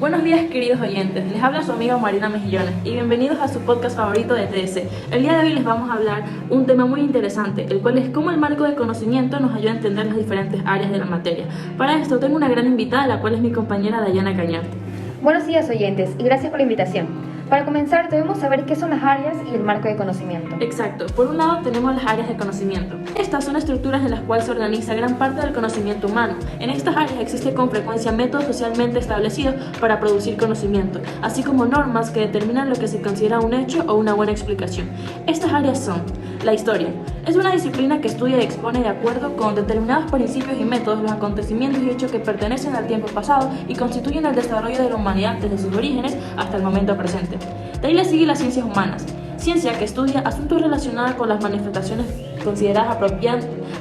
Buenos días, queridos oyentes, les habla su amiga Marina Mejillones y bienvenidos a su podcast favorito de TS. El día de hoy les vamos a hablar un tema muy interesante, el cual es cómo el marco de conocimiento nos ayuda a entender las diferentes áreas de la materia. Para esto tengo una gran invitada, la cual es mi compañera Dayana Cañarte. Buenos días, oyentes, y gracias por la invitación. Para comenzar, debemos saber qué son las áreas y el marco de conocimiento. Exacto. Por un lado tenemos las áreas de conocimiento. Estas son estructuras en las cuales se organiza gran parte del conocimiento humano. En estas áreas existe con frecuencia métodos socialmente establecidos para producir conocimiento, así como normas que determinan lo que se considera un hecho o una buena explicación. Estas áreas son la historia. Es una disciplina que estudia y expone de acuerdo con determinados principios y métodos los acontecimientos y hechos que pertenecen al tiempo pasado y constituyen el desarrollo de la humanidad desde sus orígenes hasta el momento presente. De ahí le sigue las ciencias humanas, ciencia que estudia asuntos relacionados con las manifestaciones consideradas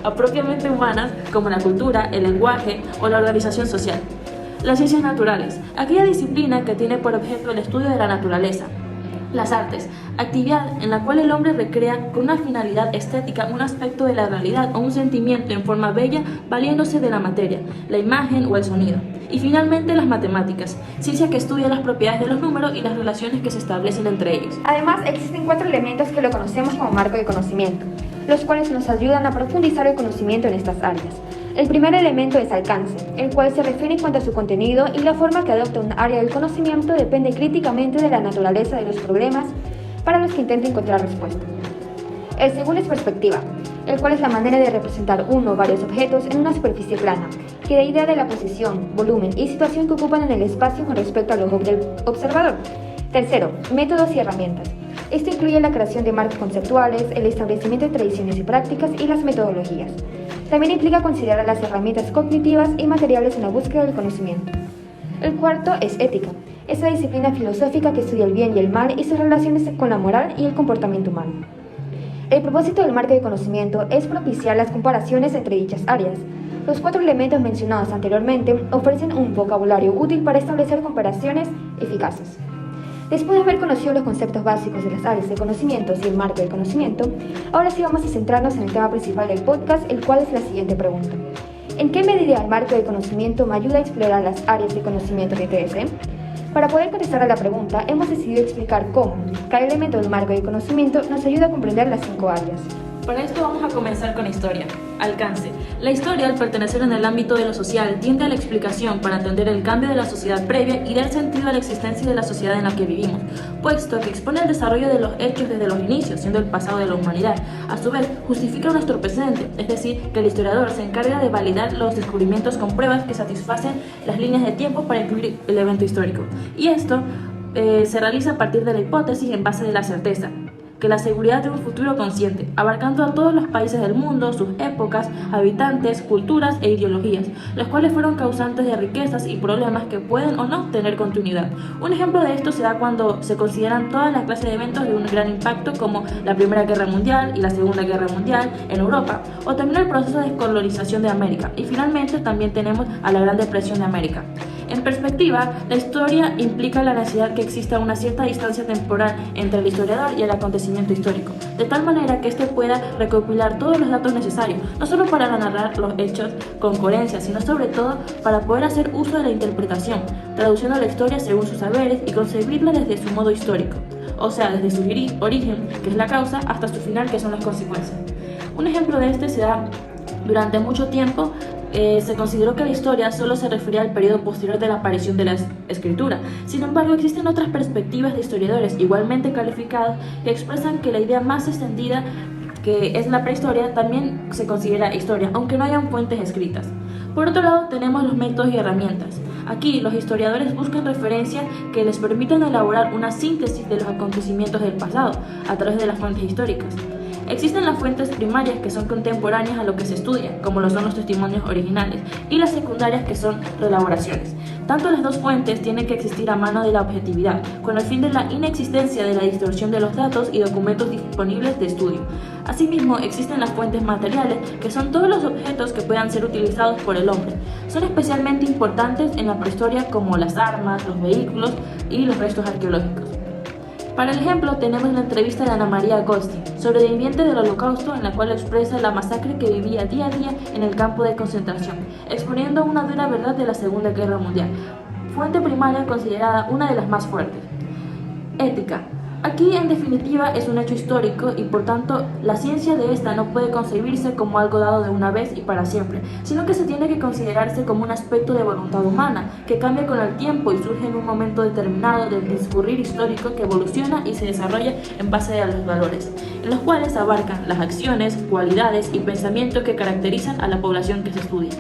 apropiadamente humanas como la cultura, el lenguaje o la organización social. Las ciencias naturales, aquella disciplina que tiene por objeto el estudio de la naturaleza. Las artes, actividad en la cual el hombre recrea con una finalidad estética un aspecto de la realidad o un sentimiento en forma bella valiéndose de la materia, la imagen o el sonido. Y finalmente las matemáticas, ciencia que estudia las propiedades de los números y las relaciones que se establecen entre ellos. Además, existen 4 elementos que lo conocemos como marco de conocimiento, los cuales nos ayudan a profundizar el conocimiento en estas áreas. El primer elemento es alcance, el cual se refiere en cuanto a su contenido y la forma que adopta un área del conocimiento depende críticamente de la naturaleza de los problemas para los que intenta encontrar respuesta. El segundo es perspectiva, el cual es la manera de representar uno o varios objetos en una superficie plana, que da idea de la posición, volumen y situación que ocupan en el espacio con respecto al ojo del observador. Tercero, métodos y herramientas. Esto incluye la creación de marcos conceptuales, el establecimiento de tradiciones y prácticas y las metodologías. También implica considerar las herramientas cognitivas y materiales en la búsqueda del conocimiento. El cuarto es ética, esa disciplina filosófica que estudia el bien y el mal y sus relaciones con la moral y el comportamiento humano. El propósito del marco de conocimiento es propiciar las comparaciones entre dichas áreas. Los 4 elementos mencionados anteriormente ofrecen un vocabulario útil para establecer comparaciones eficaces. Después de haber conocido los conceptos básicos de las áreas de conocimientos y el marco del conocimiento, ahora sí vamos a centrarnos en el tema principal del podcast, el cual es la siguiente pregunta. ¿En qué medida el marco de conocimiento me ayuda a explorar las áreas de conocimiento de TS? Para poder contestar a la pregunta, hemos decidido explicar cómo cada elemento del marco de conocimiento nos ayuda a comprender las 5 áreas. Para esto vamos a comenzar con historia. Alcance. La historia, al pertenecer en el ámbito de lo social, tiende a la explicación para entender el cambio de la sociedad previa y dar sentido a la existencia de la sociedad en la que vivimos, puesto que expone el desarrollo de los hechos desde los inicios, siendo el pasado de la humanidad. A su vez, justifica nuestro presente, es decir, que el historiador se encarga de validar los descubrimientos con pruebas que satisfacen las líneas de tiempo para incluir el evento histórico. Y esto se realiza a partir de la hipótesis en base de la certeza, que la seguridad de un futuro consciente, abarcando a todos los países del mundo, sus épocas, habitantes, culturas e ideologías, los cuales fueron causantes de riquezas y problemas que pueden o no tener continuidad. Un ejemplo de esto se da cuando se consideran todas las clases de eventos de un gran impacto como la Primera Guerra Mundial y la Segunda Guerra Mundial en Europa, o también el proceso de descolonización de América, y finalmente también tenemos a la Gran Depresión de América. En perspectiva, la historia implica la necesidad que exista una cierta distancia temporal entre el historiador y el acontecimiento histórico, de tal manera que éste pueda recopilar todos los datos necesarios, no solo para narrar los hechos con coherencia, sino sobre todo para poder hacer uso de la interpretación, traduciendo la historia según sus saberes y concebirla desde su modo histórico, o sea, desde su origen, que es la causa, hasta su final, que son las consecuencias. Un ejemplo de este se da durante mucho tiempo. Se consideró que la historia solo se refería al periodo posterior de la aparición de la escritura. Sin embargo, existen otras perspectivas de historiadores igualmente calificados que expresan que la idea más extendida, que es la prehistoria, también se considera historia, aunque no hayan fuentes escritas. Por otro lado, tenemos los métodos y herramientas. Aquí, los historiadores buscan referencias que les permitan elaborar una síntesis de los acontecimientos del pasado a través de las fuentes históricas. Existen las fuentes primarias que son contemporáneas a lo que se estudia, como lo son los testimonios originales, y las secundarias que son reelaboraciones. Tanto las dos fuentes tienen que existir a mano de la objetividad, con el fin de la inexistencia de la distorsión de los datos y documentos disponibles de estudio. Asimismo, existen las fuentes materiales, que son todos los objetos que puedan ser utilizados por el hombre. Son especialmente importantes en la prehistoria como las armas, los vehículos y los restos arqueológicos. Para el ejemplo, tenemos la entrevista de Ana María Agosti, sobreviviente del Holocausto, en la cual expresa la masacre que vivía día a día en el campo de concentración, exponiendo una dura verdad de la Segunda Guerra Mundial. fuente primaria considerada una de las más fuertes. Ética. Aquí, en definitiva, es un hecho histórico y, por tanto, la ciencia de esta no puede concebirse como algo dado de una vez y para siempre, sino que se tiene que considerarse como un aspecto de voluntad humana, que cambia con el tiempo y surge en un momento determinado del discurrir histórico que evoluciona y se desarrolla en base a los valores, en los cuales abarcan las acciones, cualidades y pensamientos que caracterizan a la población que se estudia.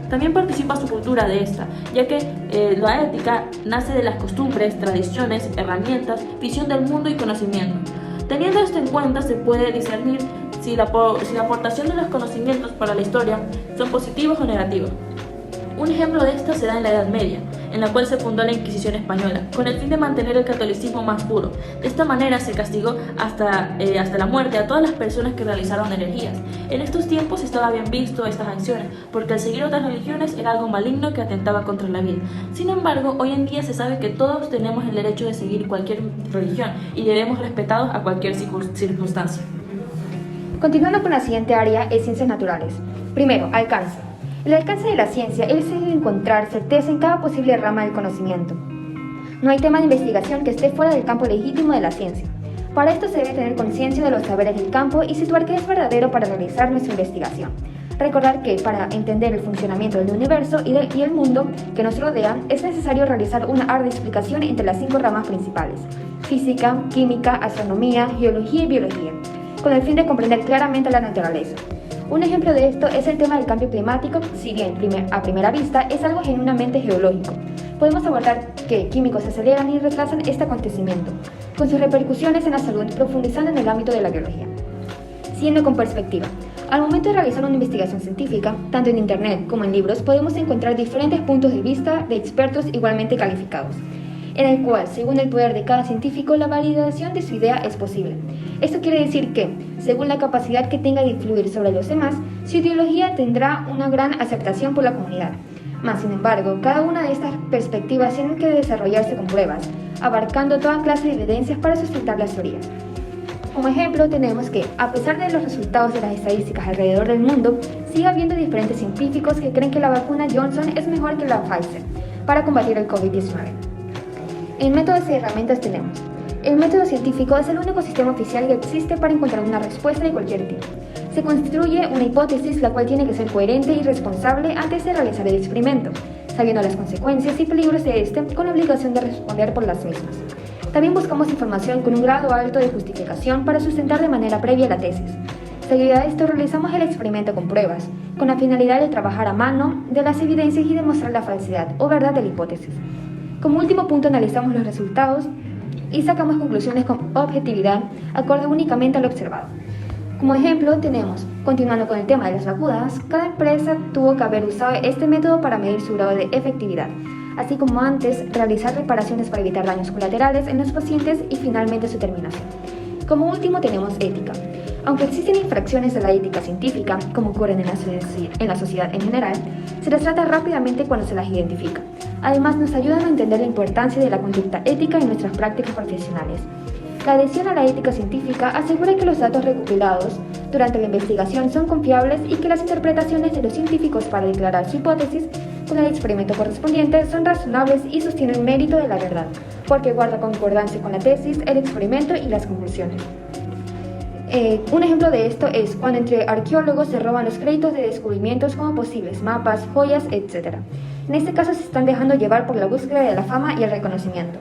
También participa su cultura de esta, ya que la ética nace de las costumbres, tradiciones, herramientas, visión del mundo y conocimiento. Teniendo esto en cuenta, se puede discernir si la aportación de los conocimientos para la historia son positivos o negativos. Un ejemplo de esto se da en la Edad Media, en la cual se fundó la Inquisición española, con el fin de mantener el catolicismo más puro. De esta manera se castigó hasta la muerte a todas las personas que realizaron herejías. En estos tiempos estaba bien visto estas acciones, porque al seguir otras religiones era algo maligno que atentaba contra la vida. Sin embargo, hoy en día se sabe que todos tenemos el derecho de seguir cualquier religión y debemos respetados a cualquier circunstancia. Continuando con la siguiente área es ciencias naturales. Primero, alcance. El alcance de la ciencia es el de encontrar certeza en cada posible rama del conocimiento. No hay tema de investigación que esté fuera del campo legítimo de la ciencia. Para esto se debe tener conciencia de los saberes del campo y situar qué es verdadero para realizar nuestra investigación. Recordar que para entender el funcionamiento del universo y el mundo que nos rodea es necesario realizar una ardua explicación entre las 5 ramas principales: física, química, astronomía, geología y biología, con el fin de comprender claramente la naturaleza. Un ejemplo de esto es el tema del cambio climático, si bien a primera vista es algo genuinamente geológico. Podemos abordar que químicos aceleran y retrasan este acontecimiento, con sus repercusiones en la salud, profundizando en el ámbito de la biología. Siendo con perspectiva, al momento de realizar una investigación científica, tanto en internet como en libros, podemos encontrar diferentes puntos de vista de expertos igualmente calificados, en el cual, según el poder de cada científico, la validación de su idea es posible. Esto quiere decir que, según la capacidad que tenga de influir sobre los demás, su ideología tendrá una gran aceptación por la comunidad. Mas, sin embargo, cada una de estas perspectivas tiene que desarrollarse con pruebas, abarcando toda clase de evidencias para sustentar las teorías. Como ejemplo, tenemos que, a pesar de los resultados de las estadísticas alrededor del mundo, sigue habiendo diferentes científicos que creen que la vacuna Johnson es mejor que la Pfizer para combatir el COVID-19. En métodos y herramientas tenemos: el método científico es el único sistema oficial que existe para encontrar una respuesta de cualquier tipo. Se construye una hipótesis la cual tiene que ser coherente y responsable antes de realizar el experimento, sabiendo las consecuencias y peligros de este con la obligación de responder por las mismas. También buscamos información con un grado alto de justificación para sustentar de manera previa la tesis. Seguido a esto realizamos el experimento con pruebas, con la finalidad de trabajar a mano de las evidencias y demostrar la falsedad o verdad de la hipótesis. Como último punto analizamos los resultados y sacamos conclusiones con objetividad acorde únicamente a lo observado. Como ejemplo tenemos, continuando con el tema de las vacunas, cada empresa tuvo que haber usado este método para medir su grado de efectividad, así como antes realizar reparaciones para evitar daños colaterales en los pacientes y finalmente su terminación. Como último tenemos ética. Aunque existen infracciones de la ética científica, como ocurren en la sociedad en general, se las trata rápidamente cuando se las identifica. Además, nos ayudan a entender la importancia de la conducta ética en nuestras prácticas profesionales. La adhesión a la ética científica asegura que los datos recopilados durante la investigación son confiables y que las interpretaciones de los científicos para declarar su hipótesis con el experimento correspondiente son razonables y sostienen mérito de la verdad, porque guarda concordancia con la tesis, el experimento y las conclusiones. Un ejemplo de esto es cuando entre arqueólogos se roban los créditos de descubrimientos como posibles mapas, joyas, etc. En este caso se están dejando llevar por la búsqueda de la fama y el reconocimiento.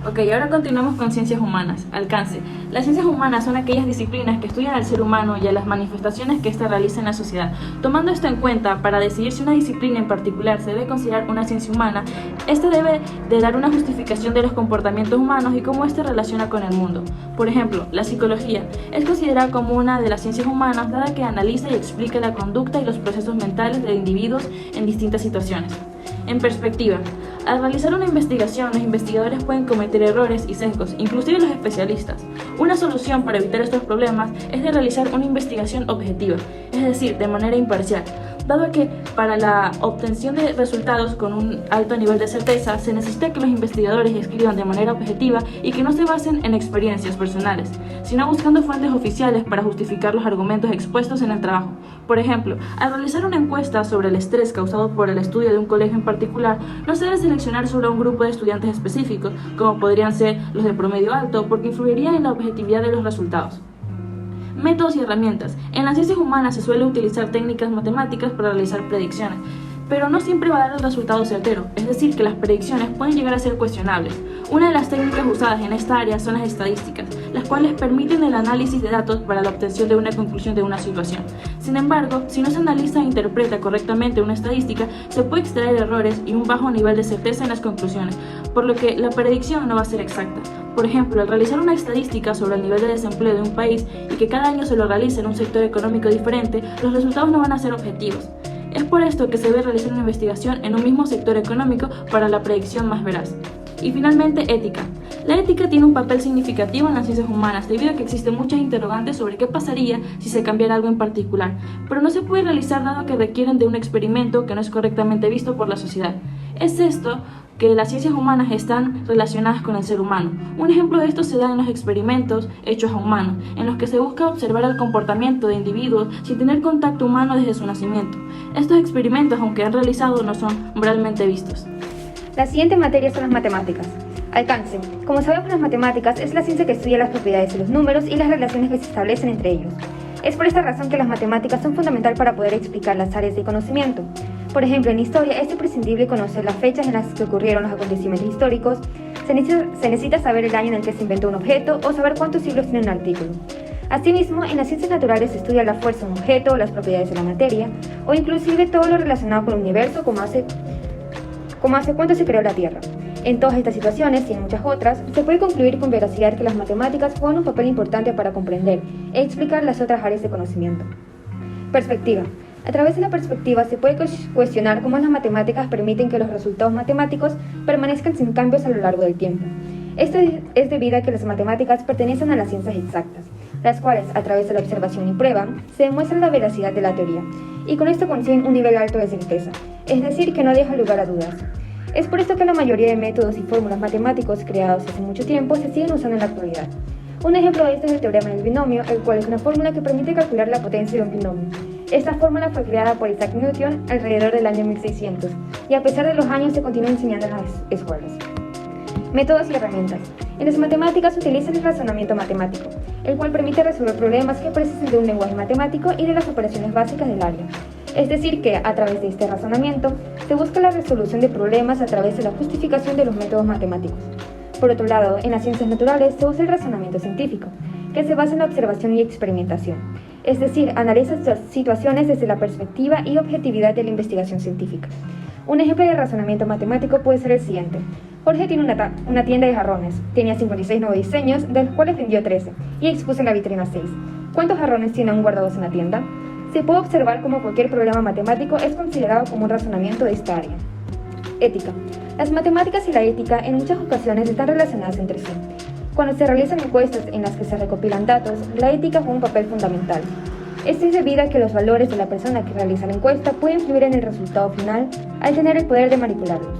Ok, ahora continuamos con ciencias humanas. Alcance. Las ciencias humanas son aquellas disciplinas que estudian al ser humano y a las manifestaciones que éste realiza en la sociedad. Tomando esto en cuenta, para decidir si una disciplina en particular se debe considerar una ciencia humana, éste debe de dar una justificación de los comportamientos humanos y cómo éste relaciona con el mundo. Por ejemplo, la psicología es considerada como una de las ciencias humanas dada que analiza y explica la conducta y los procesos mentales de individuos en distintas situaciones. En perspectiva, al realizar una investigación, los investigadores pueden cometer errores y sesgos, inclusive los especialistas. Una solución para evitar estos problemas es de realizar una investigación objetiva, es decir, de manera imparcial, dado que para la obtención de resultados con un alto nivel de certeza se necesita que los investigadores escriban de manera objetiva y que no se basen en experiencias personales, sino buscando fuentes oficiales para justificar los argumentos expuestos en el trabajo. Por ejemplo, al realizar una encuesta sobre el estrés causado por el estudio de un colegio en particular, no se debe seleccionar sobre un grupo de estudiantes específicos, como podrían ser los de promedio alto, porque influiría en la objetividad de los resultados. Métodos y herramientas. En las ciencias humanas se suele utilizar técnicas matemáticas para realizar predicciones, pero no siempre va a dar el resultado certero, es decir, que las predicciones pueden llegar a ser cuestionables. Una de las técnicas usadas en esta área son las estadísticas, las cuales permiten el análisis de datos para la obtención de una conclusión de una situación. Sin embargo, si no se analiza e interpreta correctamente una estadística, se puede extraer errores y un bajo nivel de certeza en las conclusiones, por lo que la predicción no va a ser exacta. Por ejemplo, al realizar una estadística sobre el nivel de desempleo de un país y que cada año se lo realice en un sector económico diferente, los resultados no van a ser objetivos. Es por esto que se debe realizar una investigación en un mismo sector económico para la predicción más veraz. Y finalmente, ética. La ética tiene un papel significativo en las ciencias humanas debido a que existen muchas interrogantes sobre qué pasaría si se cambiara algo en particular, pero no se puede realizar dado que requieren de un experimento que no es correctamente visto por la sociedad. Es esto que las ciencias humanas están relacionadas con el ser humano. Un ejemplo de esto se da en los experimentos hechos a humanos, en los que se busca observar el comportamiento de individuos sin tener contacto humano desde su nacimiento. Estos experimentos, aunque han realizado, no son moralmente vistos. La siguiente materia son las matemáticas. Alcance. Como sabemos, las matemáticas es la ciencia que estudia las propiedades de los números y las relaciones que se establecen entre ellos. Es por esta razón que las matemáticas son fundamentales para poder explicar las áreas de conocimiento. Por ejemplo, en historia es imprescindible conocer las fechas en las que ocurrieron los acontecimientos históricos, se necesita saber el año en el que se inventó un objeto o saber cuántos siglos tiene un artículo. Asimismo, en las ciencias naturales se estudia la fuerza de un objeto, las propiedades de la materia, o inclusive todo lo relacionado con el universo, como hace cuánto se creó la Tierra. En todas estas situaciones y en muchas otras, se puede concluir con veracidad que las matemáticas juegan un papel importante para comprender e explicar las otras áreas de conocimiento. Perspectiva. A través de la perspectiva se puede cuestionar cómo las matemáticas permiten que los resultados matemáticos permanezcan sin cambios a lo largo del tiempo. Esto es debido a que las matemáticas pertenecen a las ciencias exactas, las cuales, a través de la observación y prueba, se demuestra la veracidad de la teoría, y con esto consiguen un nivel alto de certeza, es decir, que no deja lugar a dudas. Es por esto que la mayoría de métodos y fórmulas matemáticos creados hace mucho tiempo se siguen usando en la actualidad. Un ejemplo de esto es el teorema del binomio, el cual es una fórmula que permite calcular la potencia de un binomio. Esta fórmula fue creada por Isaac Newton alrededor del año 1600, y a pesar de los años se continúa enseñando en las escuelas. Métodos y herramientas. En las matemáticas se utiliza el razonamiento matemático, el cual permite resolver problemas que precisen de un lenguaje matemático y de las operaciones básicas del área. Es decir, que a través de este razonamiento se busca la resolución de problemas a través de la justificación de los métodos matemáticos. Por otro lado, en las ciencias naturales se usa el razonamiento científico, que se basa en la observación y experimentación, es decir, analiza situaciones desde la perspectiva y objetividad de la investigación científica. Un ejemplo de razonamiento matemático puede ser el siguiente. Jorge tiene una tienda de jarrones, tenía 56 nuevos diseños, de los cuales vendió 13, y expuso en la vitrina 6. ¿Cuántos jarrones tiene aún guardados en la tienda? Se puede observar cómo cualquier problema matemático es considerado como un razonamiento de esta área. Ética. Las matemáticas y la ética en muchas ocasiones están relacionadas entre sí. Cuando se realizan encuestas en las que se recopilan datos, la ética juega un papel fundamental. Esto es debido a que los valores de la persona que realiza la encuesta pueden influir en el resultado final al tener el poder de manipularlos.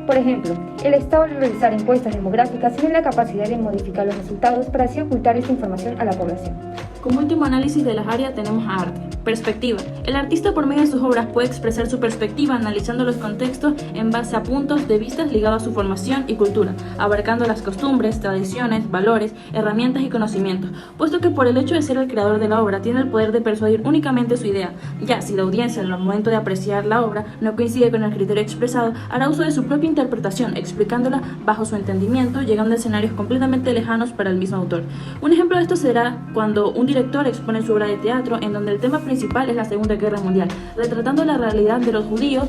Por ejemplo, el Estado al realizar encuestas demográficas tiene la capacidad de modificar los resultados para así ocultar esta información a la población. Como último análisis de las áreas tenemos a arte. Perspectiva. El artista por medio de sus obras puede expresar su perspectiva analizando los contextos en base a puntos de vista ligados a su formación y cultura, abarcando las costumbres, tradiciones, valores, herramientas y conocimientos, puesto que por el hecho de ser el creador de la obra tiene el poder de persuadir únicamente su idea. Ya si la audiencia en el momento de apreciar la obra no coincide con el criterio expresado, hará uso de su propia interpretación, explicándola bajo su entendimiento, llegando a escenarios completamente lejanos para el mismo autor. Un ejemplo de esto será cuando un director expone su obra de teatro en donde el tema principal es la Segunda Guerra Mundial, retratando la realidad de los judíos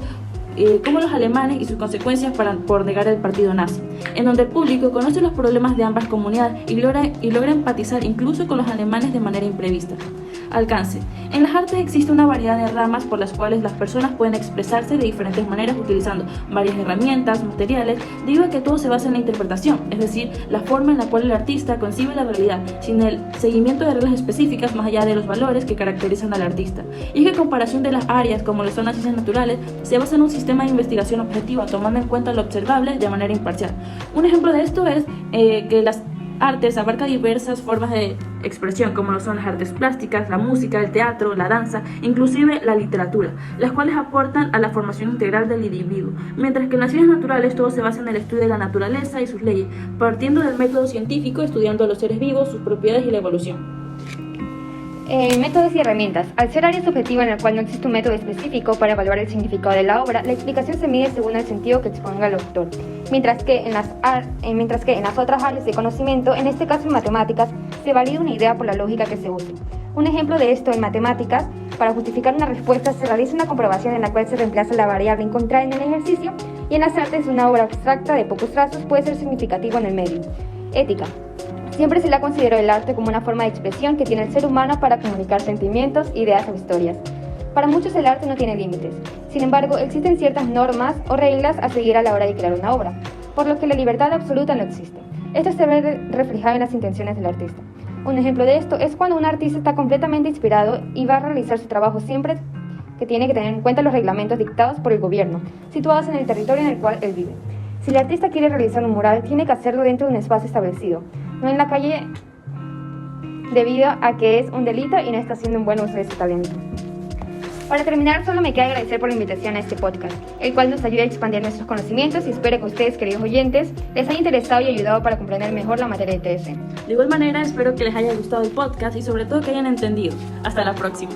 como los alemanes y sus consecuencias por negar el partido nazi, en donde el público conoce los problemas de ambas comunidades y logra empatizar incluso con los alemanes de manera imprevista. Alcance. En las artes existe una variedad de ramas por las cuales las personas pueden expresarse de diferentes maneras utilizando varias herramientas, materiales, debido a que todo se basa en la interpretación, es decir, la forma en la cual el artista concibe la realidad, sin el seguimiento de reglas específicas más allá de los valores que caracterizan al artista. Y es que en comparación de las áreas como lo son las ciencias naturales, se basa en un sistema de investigación objetiva, tomando en cuenta lo observable de manera imparcial. Un ejemplo de esto es que las artes abarca diversas formas de expresión, como lo son las artes plásticas, la música, el teatro, la danza, inclusive la literatura, las cuales aportan a la formación integral del individuo, mientras que en las ciencias naturales todo se basa en el estudio de la naturaleza y sus leyes, partiendo del método científico, estudiando a los seres vivos, sus propiedades y la evolución. Métodos y herramientas. Al ser área subjetiva en la cual no existe un método específico para evaluar el significado de la obra, la explicación se mide según el sentido que exponga el autor, mientras que en las otras áreas de conocimiento, en este caso en matemáticas, se valida una idea por la lógica que se use. Un ejemplo de esto en matemáticas, para justificar una respuesta se realiza una comprobación en la cual se reemplaza la variable encontrada en el ejercicio, y en las artes una obra abstracta de pocos trazos puede ser significativo en el medio. Ética. Siempre se le ha considerado el arte como una forma de expresión que tiene el ser humano para comunicar sentimientos, ideas o historias. Para muchos el arte no tiene límites. Sin embargo, existen ciertas normas o reglas a seguir a la hora de crear una obra, por lo que la libertad absoluta no existe. Esto se ve reflejado en las intenciones del artista. Un ejemplo de esto es cuando un artista está completamente inspirado y va a realizar su trabajo siempre que tiene que tener en cuenta los reglamentos dictados por el gobierno, situados en el territorio en el cual él vive. Si el artista quiere realizar un mural, tiene que hacerlo dentro de un espacio establecido, no en la calle, debido a que es un delito y no está haciendo un buen uso de su talento. Para terminar, solo me queda agradecer por la invitación a este podcast, el cual nos ayuda a expandir nuestros conocimientos y espero que ustedes, queridos oyentes, les haya interesado y ayudado para comprender mejor la materia de TS. De igual manera, espero que les haya gustado el podcast y sobre todo que hayan entendido. Hasta la próxima.